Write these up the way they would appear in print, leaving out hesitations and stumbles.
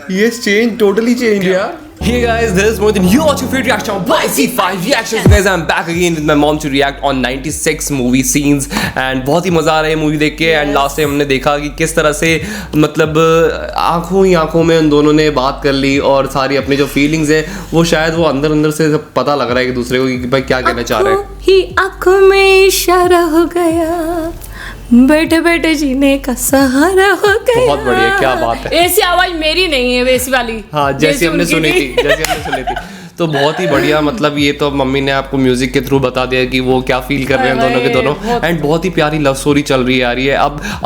He has changed, totally changed, yeah. Hey guys, this is Mohit. You watch your favorite reaction on YC5 Reactions. Guys, I'm back again with my mom to react on 96 movie scenes. And बहुत ही मज़ा आ रहा है movie देख के. And last time हमने देखा कि किस तरह से मतलब आंखों ही आंखों में उन दोनों ने बात कर ली और सारी अपनी जो फीलिंग्स है वो शायद वो अंदर अंदर से पता लग रहा है कि दूसरे को कि भाई क्या कहना चाह रहे हैं. ही आंखों में इशारा हो गया, बैठे बैठे जीने का सहारा हो गया. बहुत बढ़िया, क्या बात है. ऐसी आवाज मेरी नहीं है, वैसी वाली. हाँ, जैसी हमने सुनी थी. तो बहुत ही बढ़िया. मतलब ये तो मम्मी ने आपको म्यूजिक के थ्रू बता दिया कि वो क्या फील कर रहे हैं दोनों के दोनों. एंड बहुत ही प्यारी लव स्टोरी चल रही है यार ये.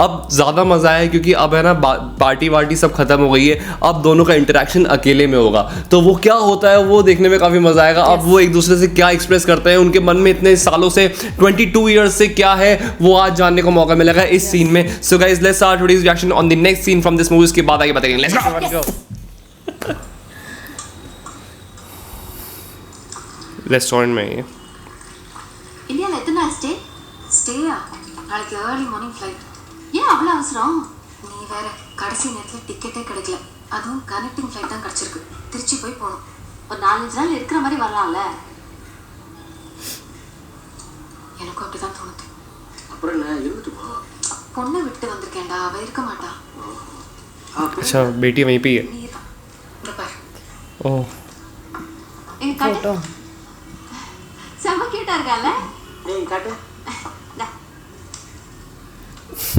अब ज़्यादा मज़ा है क्योंकि अब है ना पार्टी वार्टी सब खत्म हो गई है. अब दोनों का इंटरेक्शन अकेले में होगा तो वो क्या होता है वो देखने में काफ़ी मज़ा आएगा. अब वो एक दूसरे से क्या एक्सप्रेस करते हैं, उनके मन में इतने सालों से 22 ईयर्स से क्या है वो आज जानने को मौका मिलेगा इस सीन में. So guys let's start today's reaction on the next scene from this movie. उसके बाद आगे बताएंगे. Let's go. ரெஸ்டாரண்ட் में இந்தியாவில் எத்தனை நாள் ஸ்டேயா? நாளைக்கு ஏர்லி மார்னிங் ஃப்ளைட். ஏன் அவ்வளோ அவசரம்? நீ வேற கடைசி நேரத்தில் டிக்கெட்டே கிடைக்கல. அதுவும் கனெக்டிங் ஃப்ளைட் தான் கிடச்சிருக்கு. திருச்சி போய் போகணும். ஒரு 4-5 நாள் இருக்கிற மாதிரி வரலாம்ல? எனக்கும் அப்படி தான் தோணுது. அப்புறம் என்ன இருந்துட்டு போ. பொண்ணை விட்டு வந்திருக்கேன்டா, அவ இருக்க மாட்டா. अच्छा बेटी वहीं पे है. நீ தான் இந்த பாரு. ओह எங்க காட்டு. செம்ம கியூட்டா இருக்கால. ஏய் காட்டு.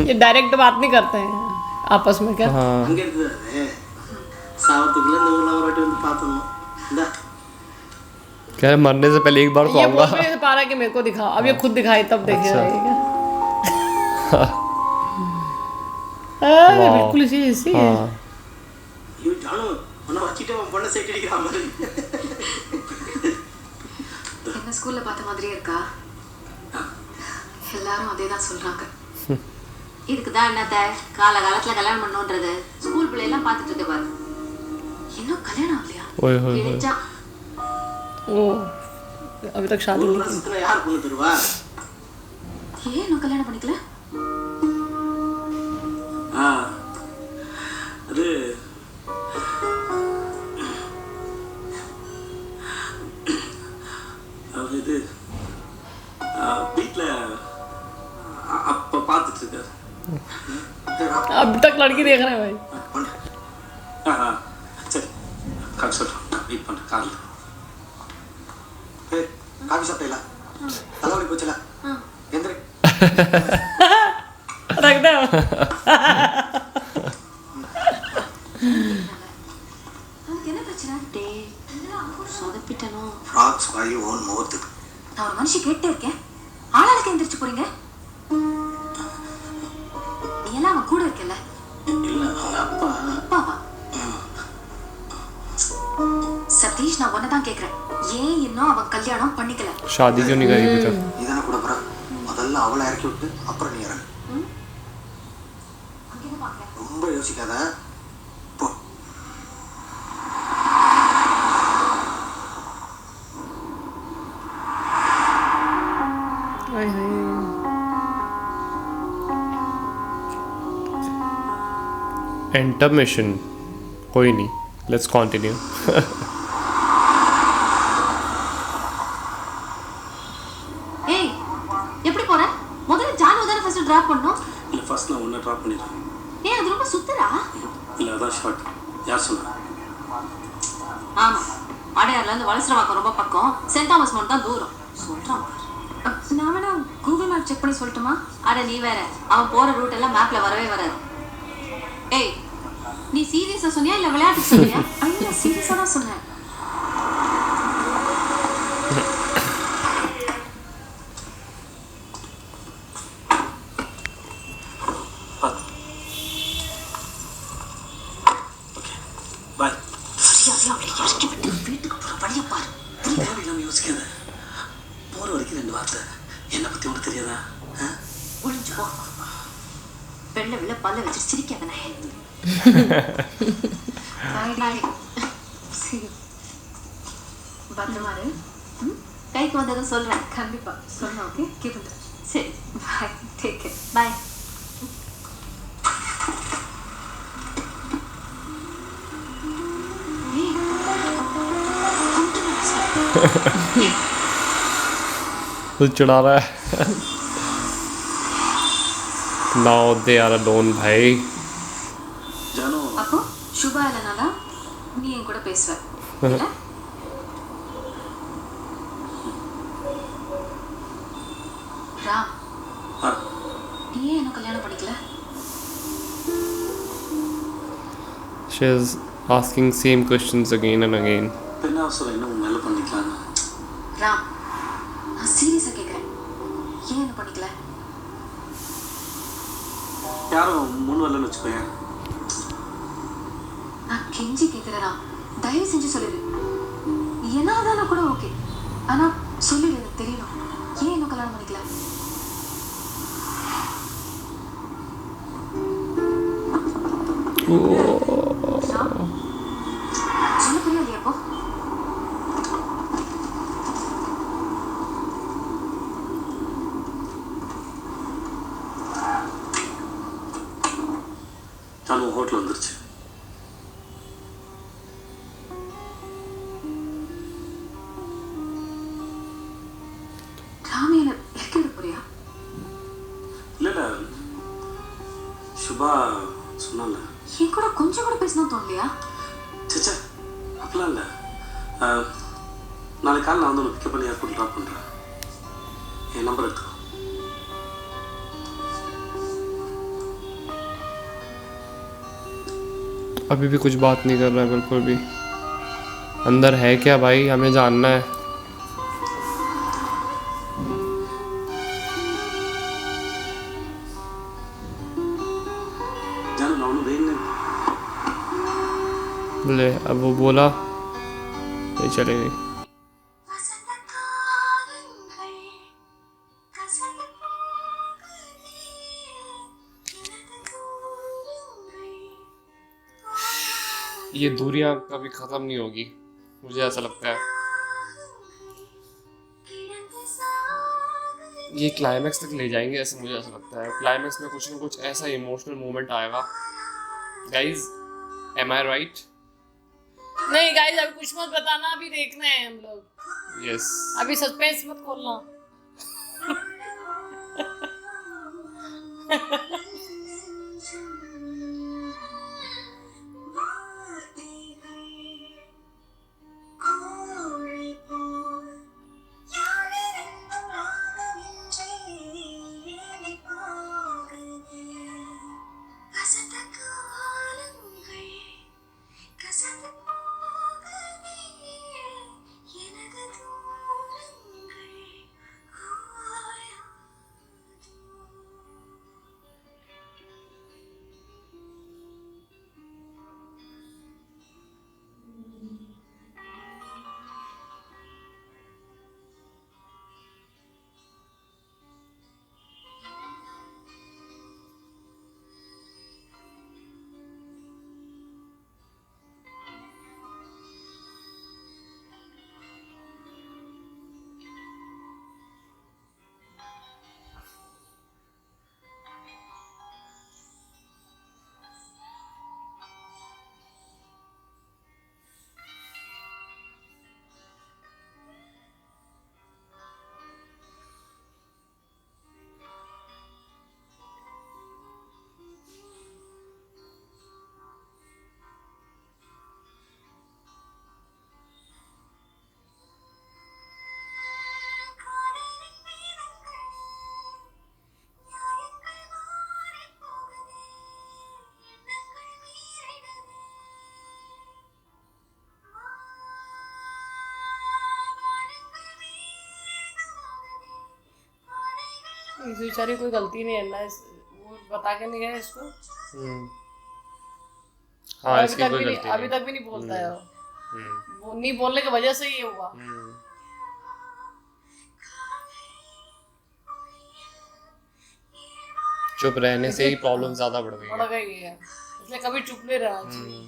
ये डायरेक्ट बात नहीं करते हैं आपस में क्या. அங்க இருக்குது சாவத்துக்குள்ள இந்த ஊர்ல ஒரு வாட்டி வந்து பார்த்தோம். இந்தா क्या है, मरने से पहले एक बार तो ये आऊंगा. बोल नहीं पा रहा कि मेरे को दिखा. अब ये खुद दिखाई तब देखेगा. बिल्कुल इसी ऐसी है. ஐயோ ஜானு உன்னை வச்சிட்டு உன் பொண்ணை சைட் அடிக்கிற மாதிரி. என்ன ஸ்கூல்ல பார்த்த மாதிரியே இருக்கா? எல்லாரும் அதே தான் சொல்றாங்க. இதுக்கு தான் என்னத்த காலகாலத்துல கல்யாணம் பண்ணணுன்றது. ஸ்கூல் பிள்ளையெல்லாம் பார்த்துட்டு இருக்க பாரு. இன்னும் கல்யாணம் ஆகலையா? ओए होए होए. இணைச்சா ओ अभी तक शादी नहीं की. ஊர்ல யார் பொண்ணு தருவா? ஏன் இன்னும் கல்யாணம் பண்ணிக்கல? அது இது வீட்டில் அப்போ பார்த்துட்டு இருக்காரு. अभी तक लड़की देख रहे हैं भाई. சரி கால் சொல்கிறேன். வெயிட் பண்ணுறேன் காலில். காஃபி சாப்பிட்டீங்களா? தலைவலி போச்சுல? எந்திரி. रख दो. அதுக்கு என்ன பிரச்சனை? டே சொதப்பிட்டனும். ஃப்ராக்ஸ் வாயு ஓன் முகத்துக்கு. நான் ஒரு மனுஷி கேட்டே இருக்கேன். ஆளாளுக்கு எந்திரிச்சு போறீங்க. நீ எல்லாம் அவன் கூட இருக்கல. இல்லை அவங்க அப்பா. அப்பாவா? சதீஷ், நான் ஒன்ன தான் கேக்குறேன். ஏன் இன்னும் அவன் கல்யாணம் பண்ணிக்கல? शादी क्यों नहीं करी अभी तक. இதான கூட போற. முதல்ல அவளை இறக்கி விட்டு அப்புறம் நீ இறங்கு. அங்க என்ன பாக்குற? ரொம்ப யோசிக்காத. போ. इंटरमिशन कोई नहीं. Let's continue. ஏய், எப்படி போற? முதல்ல ஜானு தான ஃபர்ஸ்ட் டிராப் பண்ணனும். இல்லை ஃபர்ஸ்ட் நான் ஒன்று ட்ராப் பண்ணிடுறேன். ஏய், அது ரொம்ப சுத்துறா. இல்லை அதான் ஷார்ட். யார் சொன்னா? ஆமா, அடையார்ல இருந்து வலசரவாக்கம் ரொம்ப பக்கம். சென்ட் தாமஸ் மவுண்ட் தான் தூரம். சொல்றான் பாரு. நான் வேணா கூகுள் மேப் செக் பண்ணி சொல்லட்டுமா? அட நீ வேற, அவன் போற ரூட் எல்லாம் மேப்ல வரவே வராது. ஏய், நீ சீரியஸா சொன்னியா இல்ல விளையாட்டு சொன்னியா? ஐயோ, சீரியஸா தான் சொன்னேன். பாய். அவளை இறக்கி விட்டு வீட்டுக்கு போற வழியை பாரு. தேவையில்லாம யோசிக்காத. போற வரைக்கும் 2 வார்த்தை. என்னை பத்தி உனக்கு தெரியாதா? ஒளிஞ்சு போ. வெள்ள வெள்ள பல்ல வச்சு சிரிக்காதனே. பத்திரமாரு. கைக்கு வந்ததும் சொல்றேன். கண்டிப்பா சொல்றேன். Okay, keep in touch. சரி, பாய். Take care. பாய். कुछ चढ़ा रहा है। नाउ दे आर अलोन भाई। ஜானு அப்போ சுபா இல்லைனாதான் நீ என் கூட பேசுவ இல்ல? ராம், ஆ, நீ ஏன் இன்னும் கல்யாணம் பண்ணிக்கல? She is asking same questions again and again. என்ன அவசரம் இன்னும் மேலே பண்ணிக்கலான்னு. ராம், நான் சீரியஸா கேக்குறேன், ஏன் இன்னும் பண்ணிக்கல? யாரும் முன் வரலன்னு வச்சுக்கோயேன். நான் கெஞ்சி கேக்குறேன் ராம், தயவு செஞ்சு சொல்லிடு. என்னதானா கூட ஓகே, ஆனா சொல்லிடு, எனக்கு தெரியணும், ஏன் இன்னும் கல்யாணம் பண்ணிக்கல? ராம், சொல்ல புரியலையா அப்போ? ஜானு ஹோட்டல் வந்துருச்சு. ராமி, என்ன இறக்கி விட போறியா? இல்லை இல்லை, சுபா சொன்னால. என் கூட கொஞ்சம் கூட பேசணும் தோணலையா? சேச்சா அப்படிலாம் இல்லை. நாளைக்கு காலை நான் வந்து உனக்கு பிக்கப் பண்ணி ஏர்போர்ட் ட்ராப் பண்ணுறேன். என் நம்பர் எடுத்துக்கோ. अभी भी कुछ बात नहीं कर रहा है बिल्कुल भी। अंदर है क्या भाई, हमें जानना है। ஜானு நான் ஒன்றும் வெயின்னு. ले अब वो बोला ये चले गई। ये दूरियां कभी खत्म नहीं होगी, मुझे ऐसा लगता है। ये क्लाइमैक्स तक ले जाएंगे ऐसा मुझे ऐसा लगता है। क्लाइमैक्स में कुछ ना कुछ ऐसा इमोशनल मोमेंट आएगा। गाइज, एम आई राइट? नहीं गाइस, अभी कुछ मत बताना, अभी देखना है हम लोग। यस। अभी सस्पेंस मत खोलना। इस बेचारी कोई गलती नहीं है ना, वो बता के नहीं गया इसको। हाँ, इसकी कोई गलती नहीं। अभी तक भी नहीं बोलता है वो नहीं बोलने की वजह से ही ये हुआ। चुप रहने से ही प्रॉब्लम ज्यादा बढ़ गई है, इसलिए कभी चुप नहीं रहना चाहिए।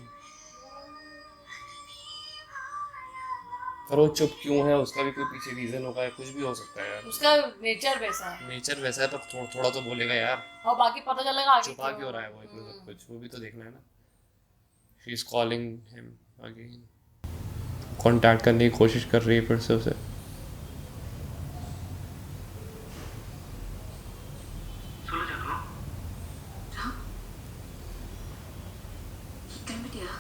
पर वो चुप क्यों है, उसका भी कोई पीछे रीजन होगा, कुछ भी हो सकता है यार। उसका नेचर वैसा है। नेचर वैसा है तो थोड़ा तो बोलेगा यार। और बाकी पता चलेगा आगे छुपा क्यों रहा है वो इतना सब कुछ, वो भी तो देखना है ना। She is calling him again. Contact करने की कोशिश कर रही है फिर से उसे। கிளம்பிட்டியா?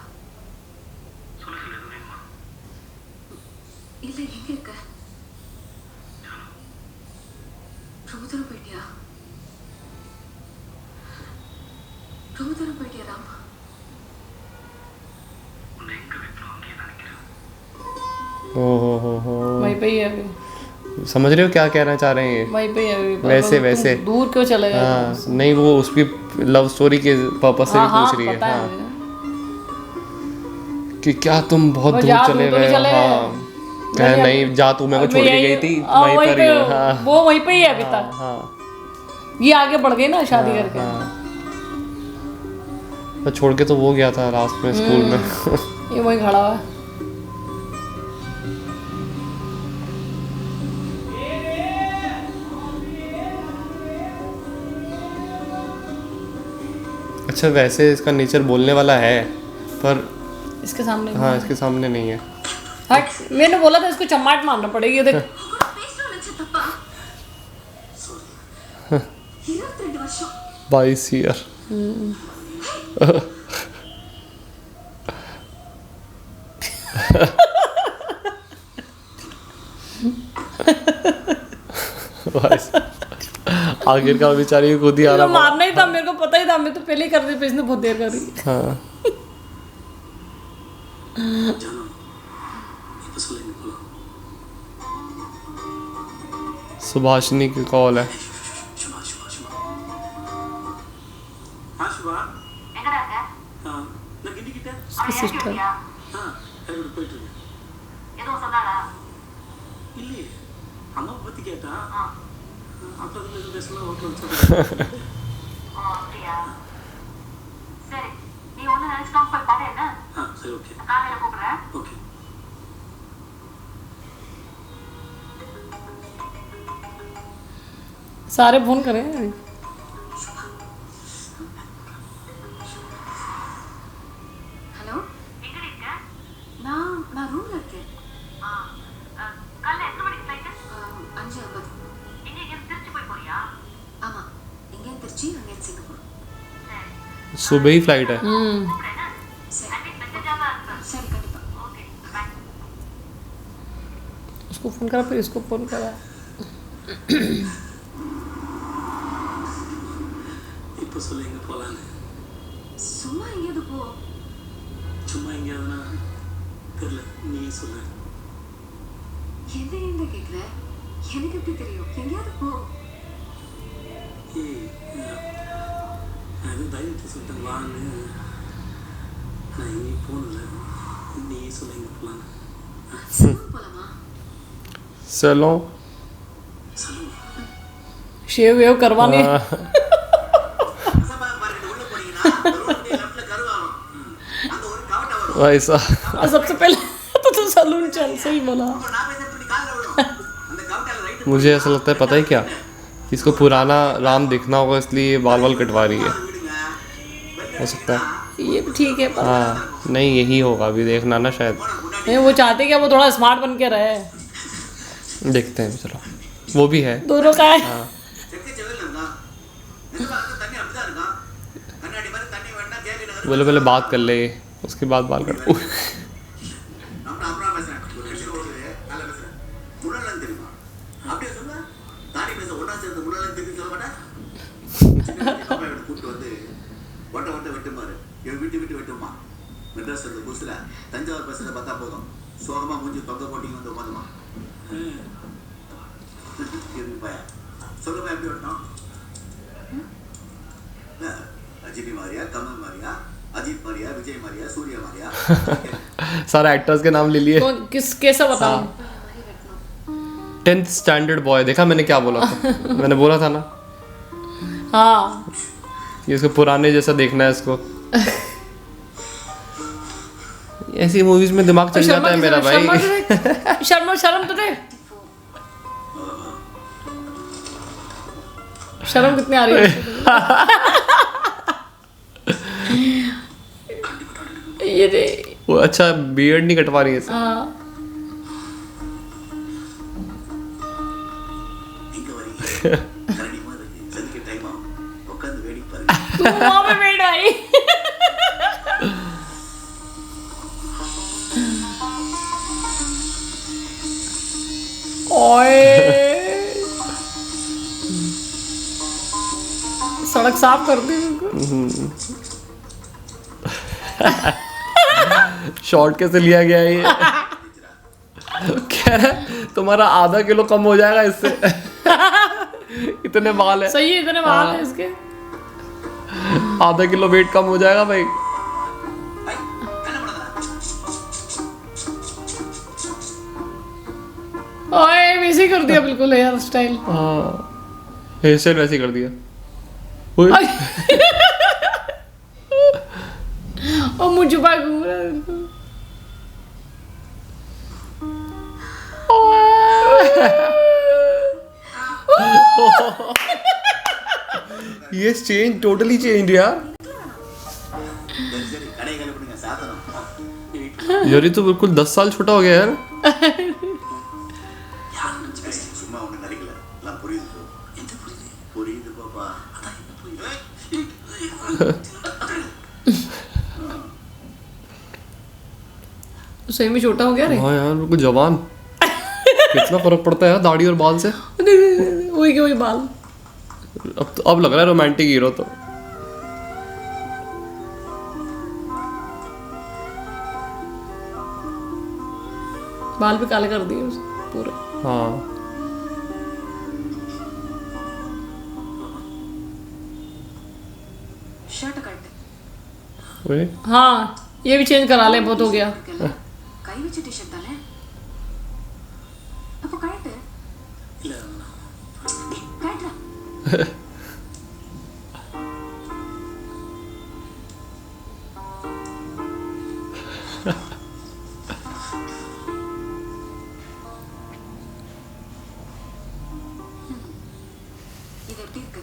இல்ல, எங்க இருக்க? ரொம்ப தூரம் போயிட்டியா? ரொம்ப தூரம் போயிட்டியா ராம்? हो वहीं पे ही है अभी, समझ रहे हो क्या कहना चाह रहे हैं ये? वहीं पे ही है अभी। वैसे तुम वैसे दूर क्यों चले गए? हाँ, नहीं वो उसकी लव स्टोरी के पर्पस से भी हाँ पूछ रही है। पता है हाँ, मुझे। कि क्या तुम बहुत वो दूर जा, चले दूर तो नहीं गए? चले हाँ, कह नहीं जा, तू मेरे को छोड़ के गई थी, वहीं पर ही हूँ। हाँ वो वहीं पे ही है अभी तक। हाँ ये आगे बढ़ गई ना शादी करके। हाँ, तो छोड़ के तो वो गया था लास्ट में स्कूल में। ये वहीं खड़ा हुआ है। अच्छा वैसे इसका नेचर बोलने वाला है पर इसके सामने हाँ इसके सामने नहीं है। हट, मैंने बोला था इसको चम्माट मारना पड़ेगी। देख பேசணும் நினைச்ச தப்பா? 22 வருஷம் 22 ईयर। आखिरकार बेचारी को खुद ही आ तो रहा। मारना ही था, मेरे को पता ही था। मैं तो पहले ही कर दी, इसने बहुत देर कर दी। हाँ ஜானு இப்போ சொல்லுங்க போலாம். सुभाषिनी की कॉल है। சுபா சுபா சுபா हाँ சுபா எங்கடா இருக்க? நான் கிண்டிக்கிட்ட सिस्टर அது போயிட்டு இருக்கேன். எதுவும் சொன்னாரா? இல்லையே அம்மாவை பற்றி கேட்டான். அப்புறம் அதில் எதுவும் பேசலாம் ஹோட்டல் வச்சு. ஓ அப்படியா? சரி, நீ ஒன்றும் நினைச்சுக்காம போய் பாரு என்ன? சரி ஓகே நான் காலையில் கூப்பிடுறேன். ஓகே. सारे फोन करें। ஹலோ, எங்க இருக்க? நான் ரூம்ல இருக்கேன். காலைல எத்தனை மணிக்கு ஃப்ளைட்? 5:50. எங்க திருச்சி போய் போறியா? ஆமா, இங்கே திருச்சி, அங்கே சிங்கப்பூர். सुबह ही फ्लाइट है। சரி, சரி கண்டிப்பா. Okay bye. उसको फोन करा, फिर इसको फोन करा। இப்போ சொல்லு எங்கே போகலான்னு. சும்மா எங்கேயாவது போ. சும்மா எங்கேயாவதுனா தெரியல, நீ சொல்லு. என்ன கேட்குற? எனக்கு எப்படி தெரியும்? எங்கேயாவது போ. ஏய் நான் எதுவும் தைரியத்தை சொல்லிட்டேன் வான்னு. நான் எங்கேயும் போகல, நீ சொல்லு எங்கே போகலான்னு. சினிமா போலாமா? चलो சொல்லுங்க. शेव वेव करवानी। वैसा सबसे पहले तो सलून चल, सही बोला। मुझे ऐसा लगता है, पता है क्या, इसको पुराना राम दिखना होगा इसलिए बाल वाल कटवा रही है, हो सकता है। ये भी ठीक है, पर हाँ नहीं यही होगा, अभी देखना ना शायद। नहीं, वो चाहते कि वो थोड़ा स्मार्ट बन के रहे। देखते हैं चलो, वो भी है। दोनों का है। हाँ बोले पहले बात कर ले, उसके बाद बाल कट। தஞ்சாவூர் பஸ்ஸில் பார்த்தா போதும், சோகமாக மூஞ்சி தொங்க போட்டிங்க வந்து உட்காந்துமா. சொல்லுமா எப்படி வரணும்? ரஜினி மாதிரியா, கமல் மாதிரியா, अजीत मारिया, विजय मारिया, सूर्य मारिया, सारे एक्टर्स के नाम ले लिए। कौन किस कैसा बताऊं? 10th स्टैंडर्ड बॉय, देखा मैंने क्या बोला था? मैंने बोला था ना हाँ, ये इसको पुराने जैसा देखना है इसको। ऐसी मूवीज में दिमाग चल जाता है मेरा भाई। शर्म तो दे। शर्म कितनी आ रही है? ये दे। वो अच्छा बियर्ड नहीं कटवा रही है इससे। हाँ, கரடிமா இருக்கு சந்திக்க டைம் ஆகும் உட்காந்து வேடிக்கை பாருங்க तू वहाँ पे बैठ आई ओए सड़क साफ कर दी उनको शॉर्ट कैसे लिया गया है ये कह रहा है तुम्हारा आधा किलो कम हो जाएगा इससे इतने बाल है सही है इतने बाल है इसके आधा किलो वेट कम हो जाएगा भाई ओए वैसे ही कर दिया बिल्कुल हेयर स्टाइल हाँ हेयर स्टाइल वैसे ही कर दिया ओए, और मुझ छुपा घूम रहा है बिल्कुल ये चेंज टोटली चेंज यार சரி கடை கலப்பிடுங்க சாதனம் यार ये तो बिल्कुल 10 साल छोटा हो गया यार யார் நினைச்சு பேசுறீங்க சும்மா ஒண்ணு நினைக்கல எல்லாம் புரியுது bro. எந்த புரியுது புரியுது பாப்பா அதான் என்ன புரியுது सही में छोटा हो गया रे हाँ यार बिल्कुल जवान कितना फर्क पड़ता है यार दाढ़ी और बाल से वही के वही बाल अब लग रहा है रोमांटिक हीरो तो बाल भी काले कर दिए उसने पूरे हाँ ஷர்ட் கழட்டு वही हाँ ये भी चेंज करा ले बहुत हो गया இருக்குல்ல கை வச்ச டிஷர்ட் தானே அப்போ கழட்டு இல்ல கழட்டுறா இது எப்படி இருக்கு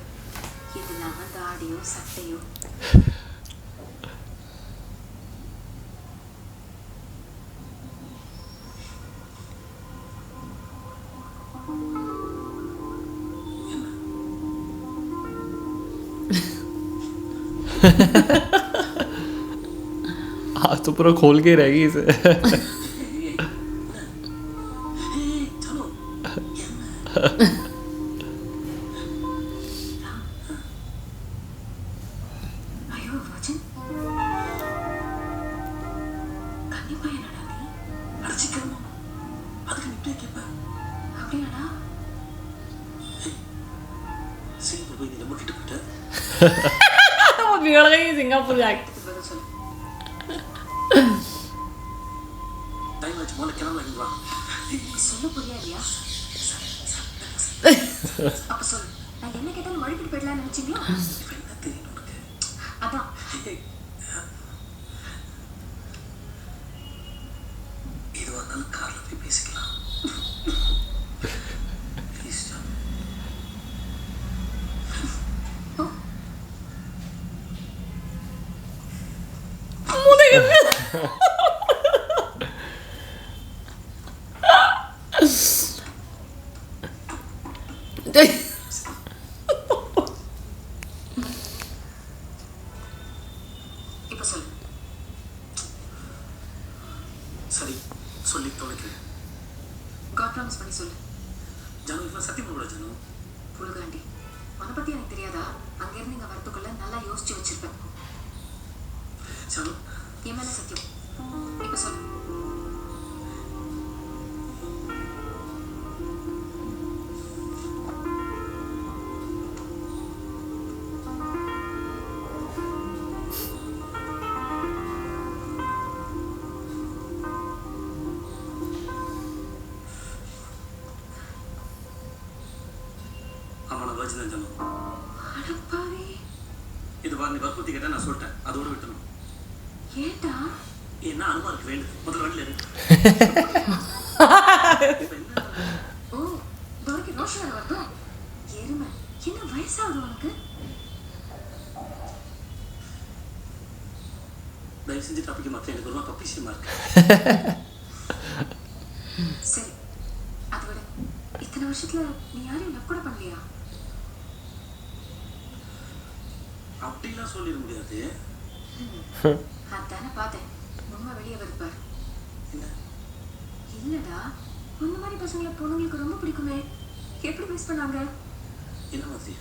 இது நம்ம தாடியோ சட்டையோ आज तो पूरा खोल के रहेगी इसे चलो ஐயோ வச்சன் கண்டிப்பா என்னடா நீ அடிச்சுக்கணும் அதுக்கு நிப்பே கேப்ப அப்படியாடா சிங்கப்பூர் போய் நீ ரொம்ப கிட்ட போயிட்ட वो बिगड़ गई सिंगापुर जाके இதுக்கு பதில் சொல்லு டைம் ஆச்சு முதல்ல கிளம்பலாம் வா சொல்ல புரியா இல்லையா அப்ப சொல்லு நான் என்ன கேட்டாலும் வழிபட்டு போயிடலாம்னு நினைச்சீங்களா இப்ப என்ன தெரியும் உனக்கு அதான் எதுவாக இருந்தாலும் கார்ல போய் பேசிக்கலாம் Please, John. இப்ப சொல்லு சரி சொல்லி தொலைக்கிறேன் காட் ப்ராமிஸ் பண்ணி சொல்லு ஜானு இதெல்லாம் சத்தியம் பண்ணக்கூடாது ஜானு புழுகாண்டி உன்னை பத்தி எனக்கு தெரியாதா அங்கிருந்து இங்க வரத்துக்குள்ள நல்லா யோசிச்சு வச்சிருப்பேன் ஜானு என் மேல சத்தியம் இப்ப சொல்லு ஆமா நான் வச்சு தான் ஜானு அடப்பாவி இது பாரு நீ வற்புறுத்தி கேட்டா நான் சொல்லிட்டேன் அதோட விட்டணும் ஏட்டா என்ன அனுமாருக்கு வேண்டுது முதல்ல வண்டியில் இருக்கு இப்ப என்ன ஓ துரைக்கு ரோஷன் வருதோ எருமை என்ன வயசாகுது உனக்கு தயவு செஞ்சு டாபிக் மாற்ற எனக்கு ரொம்ப பப்பிசியமா இருக்கு சரி அதை விட இத்தனை வருஷத்துல நீ யாரையும் லவ் கூட பண்ணலையா அப்படிலாம் சொல்லிட முடியாது. அதானே பார்த்தேன். உண்மை வெளியே வருப்பார். என்ன இல்லடா, இந்த மாதிரி பசங்களை பொண்ணுங்களுக்கு ரொம்ப பிடிக்குமே. எப்படி மிஸ் பண்ணாங்க? என்ன மாதிரி?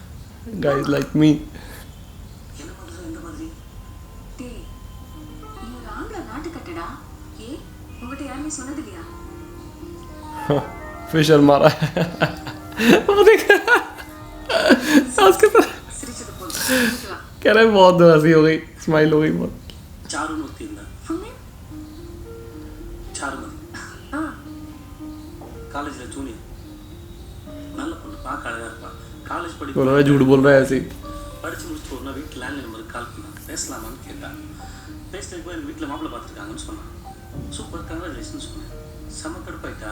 guys like me. என்ன மாதிரி? எந்த மாதிரி? டேய், நீ ஒரு ஆம்பளை நாட்டு கட்டடா. ஏ, உங்ககிட்ட யாருமே சொன்னது இல்லையா? फिशर मारा है वो देख उसके साथ சிரிச்சது போதும். வா. कह रहा है बहुत हंसी हो गई, स्माइल हो गई बहुत. சாருன்னு ஒருத்தி இருந்தா. Full name? சாருமதி. ஆ, காலேஜில் ஜூனியர். நல்ல பொண்ணு, பார்க்க அழகாக இருப்பா. காலேஜ் बोल रहा है झूठ बोल रहा है ऐसे ही. படித்து முடிச்சுட்டு ஒரு நாள் வீட்டில் லேண்ட்லைன் நம்பருக்கு கால் பண்ணான். பேசலாமான்னு கேட்டான். பேசினதுக்கு எங்கள் வீட்டில் மாப்பிள்ளை பார்த்துருக்காங்கன்னு சொன்னான். சூப்பர், கங்க்ராச்சுலேஷன் சொன்னேன். செம்ம கடுப்பாயிட்டா.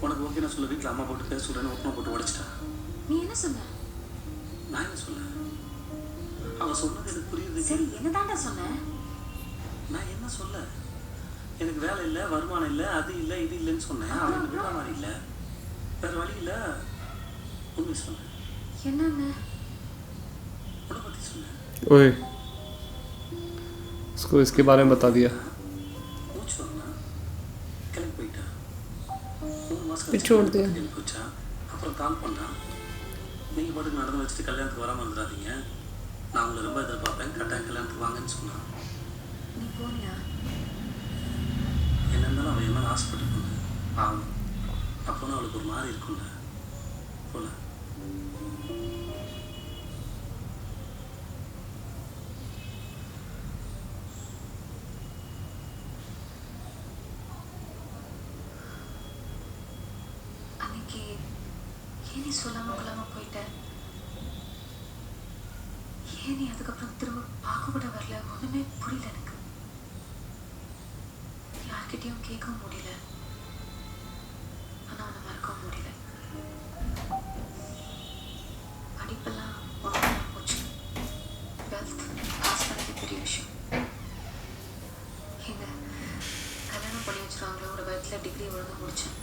உனக்கு ஓகே நான் சொல்ல வீட்டில் அம்மா போட்டு பேச சொல்கிறேன்னு உப்புமா போட்டு உடைச்சிட்டா. நீ என்ன சொன்ன? நான் என்ன சொல்ல? அவன் சொன்னது எனக்கு புரியுது. சரி, என்னதான்டா சொன்ன? நான் என்ன சொல்ல? எனக்கு வேலை இல்லை, வருமானம் இல்லை, அது இல்லை, இது இல்லைன்னு சொன்னேன். அவன் எனக்கு விடுற மாதிரி இல்லை, வேறு வழி இல்லை. உண்மை சொன்னேன். என்னன்னு? உன்னை பற்றி சொன்னேன். ओए उसको इसके बारे में बता दिया. மூச்சு வாங்கினா கிளம்பி போயிட்டா. 3 மாதம் फिर छोड़ दिया. கிளம்பி போச்சா. அப்புறம் கால் பண்ணான். நீங்கள் பாட்டுக்கு நடந்து வச்சுட்டு கல்யாணத்துக்கு வராமல் வந்துடாதீங்க, நான் உங்களை ரொம்ப எதிர்பார்ப்பேன், கட்டாயம் கல்யாணத்துக்கு வாங்கன்னு சொன்னான். நீ போனியா? என்ன இருந்தாலும் அவன் என்ன ஆசைப்பட்டு போனேன். ஆமாம், அப்போனா அவளுக்கு ஒரு மாதிரி இருக்கும்ல. போல அன்னைக்கு ஏன் நீ சொல்லாம கொள்ளாம போயிட்ட? ஏன் நீ அதுக்கப்புறம் திரும்ப பார்க்க கூட வரல? ஒண்ணுமே புரியல எனக்கு. யார்கிட்டயும் கேட்கவும் முடியல, ஆனா உன்னை மறக்கவும் முடியல. படிப்பெல்லாம் ஒன்றா போச்சு. 12th பாஸ் பண்ணது பெரிய விஷயம். எங்க கல்யாணம் பண்ணி வச்சிருவாங்களோ ஒரு வயசுல டிகிரி ஒழுங்காக முடிச்சேன்.